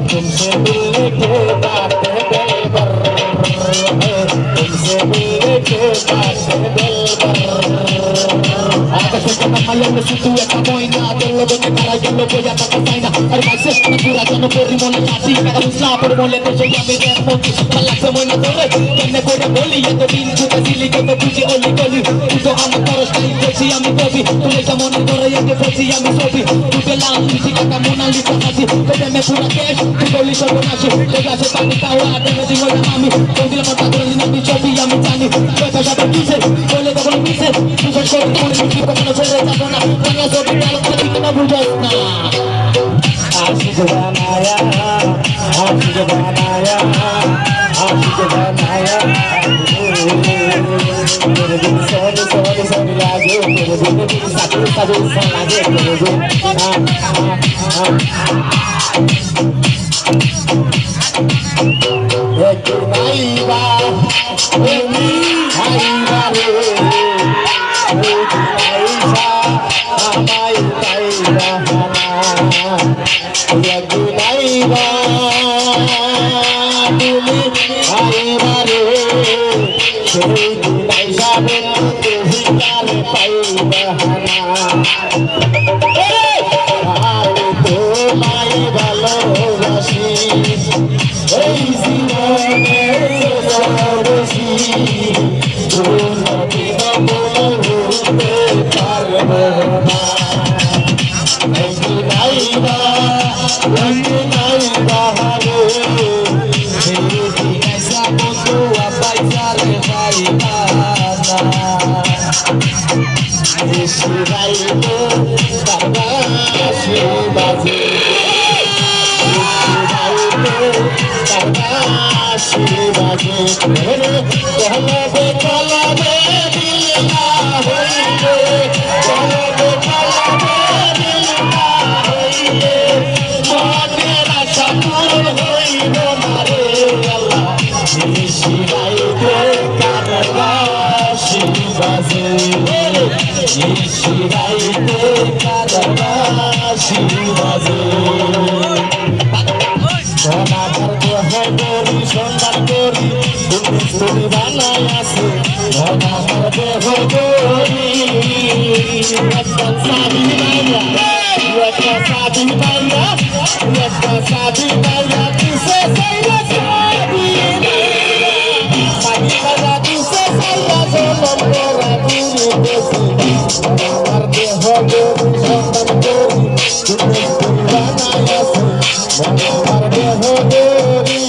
तुमसे मिलने के बाद दिलबर, तुमसे मिलने के बाद दिलबर Mayan situ ya kamoina Telo donde para yo lo voy a tapasaina Armaise natura yo no corri mole chati Kada usla por mole te llega mi dermo Malak se moina torre Kenne kore boli ya to din kuta sili Koto kuji oli goli Tuto ama koros kai kochi ami gobi Tule ka mone torre ya ke fochi ami sobi Tute lang isi kata mona lisa hasi Tete me pura cash Tuto liso bonashi Lega se pani kawa Tene dingo ya mami Kondila mata kore lina mi chobi ami chani Kota ya te kise Kole to kole kise Tuto kore kore kise Kota se Sabona, Tanya Sobi, Talo Kati Kena Bujasna. Ashik Banaya, Ashik Banaya, Ashik Banaya. Mere din soni soni soni lage, mere din satu satu soni lage, mere din. Ek naiba, emi naiba re. Amai taibahana Yagunaiba Tuli aibare Segunai sabe Tuhikale paibahana Aare tomai bhalobasi Ei জীবনে সরবসি কোনদিনও ভুলতে পারবো না নাইবা নাইবা রে সেদিন ऐसा বন্ধু আপাইছারে পাইবা না শিরাইলো কারবাসি বাজে শিবাজে কলবে কলবে দিলনা হইলে কলবে কলবে দিলনা হইলে মনের আশা পূরণ হইল না রে আল্লাহ শিবাইতে কারবাসি বাজে শিবাইতে কারবাসি বাজে সোনাদার দেহগরি সোনার গরি তুমি বানাই আছে সোনাদার দেহগরি একটা সাবি মাইয়া একটা সাবি মাইয়া একটা সাবি মাইয়া কিসে সাইয়া সাবি মাইয়া কিসে সাইয়া জনম করা পুরি বেশি সোনার দেহগরি সোনার গরি তুমি বানাই আছে সোনার দেহগরি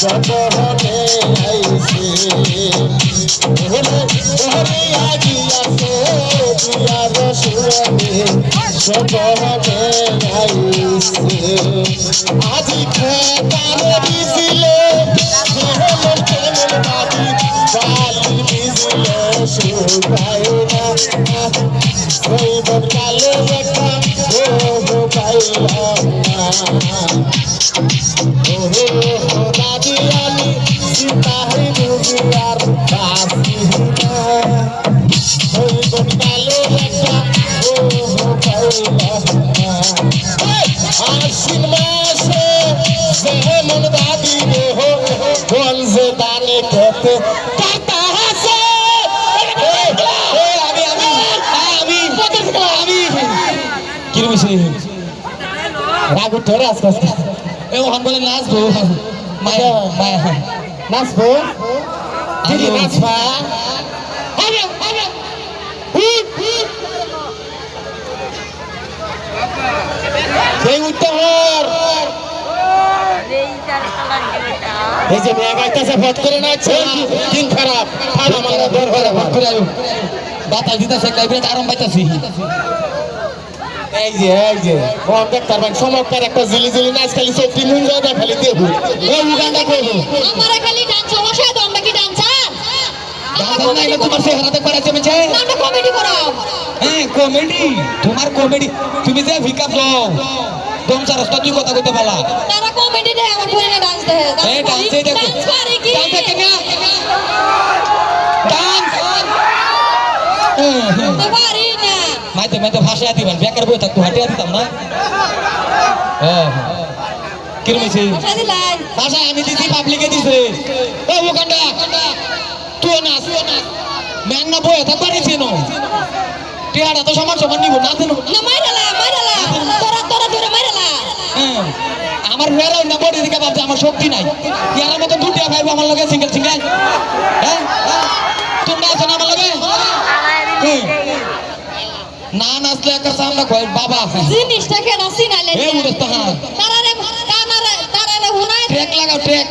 সবহনে আইছে ওরে আগিয়া সোবিয়া রসুরে সবহনে আইছে আজি খেতারে বিজিলে যেমন কেমন বাজি বালি বিজিলে সুগায় না সৈবন কালে দেখা ও পাইলাম না Nadiani sitahi dubiar basihina Hoi bongalo ekta oh pailahna Ashin mase zehemon dadi deho Gonze dane kete kata hase Kiri bisi Ragu thore aska aska ওখান বলে নাচবো মায়া মায়া নাচবো দিদি নাচবা সেই উত্তর এই যে মেয়ে গাইতেছে ভট করে না দিন খারাপ আমার দর করে ভট করে আয়ু বাতাস দিতেছে লাইব্রেরি আরাম পাইতাছি এই যে দেখতার ভাই চমৎকার একটা জিলি জিলি নাচ খালি চোখটি মুন যায় খালি দেখু এই উগান্ডা করবো আমারে খালি ডান্স সমস্যা তোমরা কি ডান্সার তোমার চেহারাতে করে জমেছে আমরা কমেডি করাও হ্যাঁ কমেডি তোমার কমেডি তুমি যে ভিকাপ দাও তোমার রাস্তা তুই কথা কইতে পালা তারা কমেডি দেয় আমার ফোনে ডান্স দেয় এই ডান্সে দেখো ডান্স পারে কি ডান্স দেখে না ডান্স তো পারি না মাইতে ভাষা দিবেন বেকার বই থাকতো হাটিয়া দিতাম না হ্যাঁ কিরমেছি ভাষা দিলাই ভাষা আমি দিছি পাবলিকে দিছে ও ওখানটা তুই না ম্যাং না বই থাকবা নিছি নো টিয়াটা তো সমান সমান নিব না দেন না মাইরালা তোরা ধরে মাইরালা হ্যাঁ আমার ফেরাও না বডি দিকে ভাবছে আমার শক্তি নাই ইয়ার মতো দুটিয়া খাইবো আমার লগে সিঙ্গেল হ্যাঁ তোমরা আছো না আমার লগে না নাচলে একটা সামনে কই বাবা জিনিসটা কেন সিনালে এ উড়স্ত হ্যাঁ তারারে হুনাই ট্র্যাক লাগাও ট্র্যাক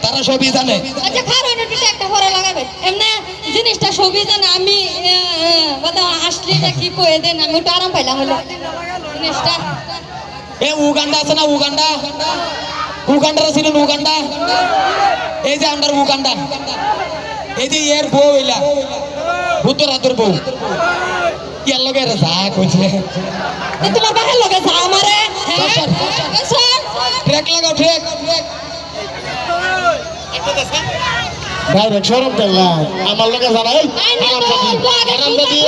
তারা সবই জানে আচ্ছা খারাপ একটু একটা পরে লাগাবে এমনি জিনিসটা সবই জানে আমি কথা আসলে না কি কয়ে দেন আমি একটু আরাম পাইলাম হলো জিনিসটা এ উগান্ডা আছে না উগান্ডার ছিলেন উগান্ডা এই যে আন্ডার উগান্ডা এই যে এর বউ এলা ভূতর হাতের বউ ইয়ার লগে যা কইছে তোমার বাহের লগে যা আমারে ট্র্যাক লাগাও ট্র্যাক ডাইরেক্ট শরম করলাম আমার লগে জানা এই আরামদাদি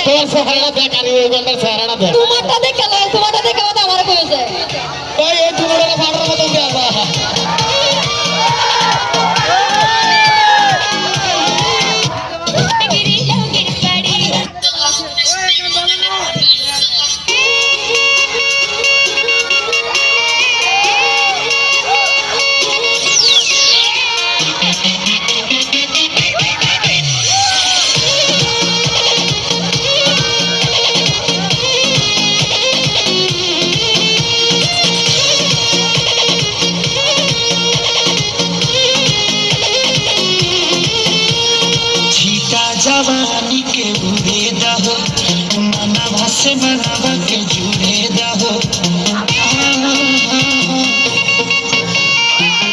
তোর চেহারাটা দেখ আর ওই গন্ডার চেহারাটা দেখ তোমারটা দেখে আমারে কইছে ওই এই তোমার ফাড়ার মতো দেয়া जवानी के बुरे दहो मनवा से मनवा के जुड़े दहो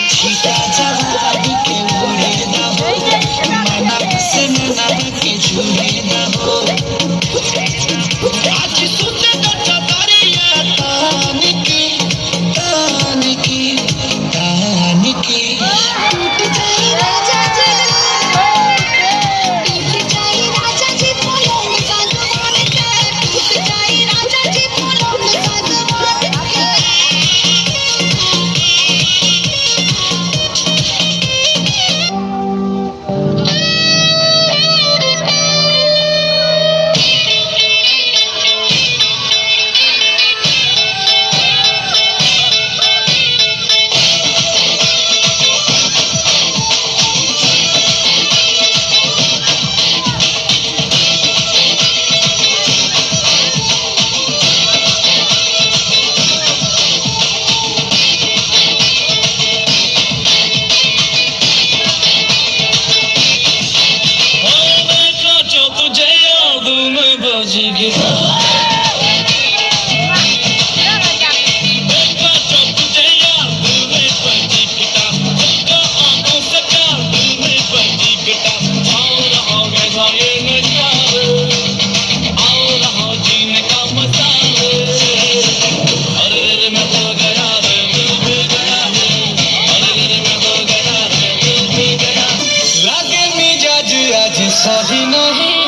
छीटा जवानी के बुरे दहो मनवा से मनवा के जुड़े दहो आज सुने तो चतरिया तानिकी सही नहीं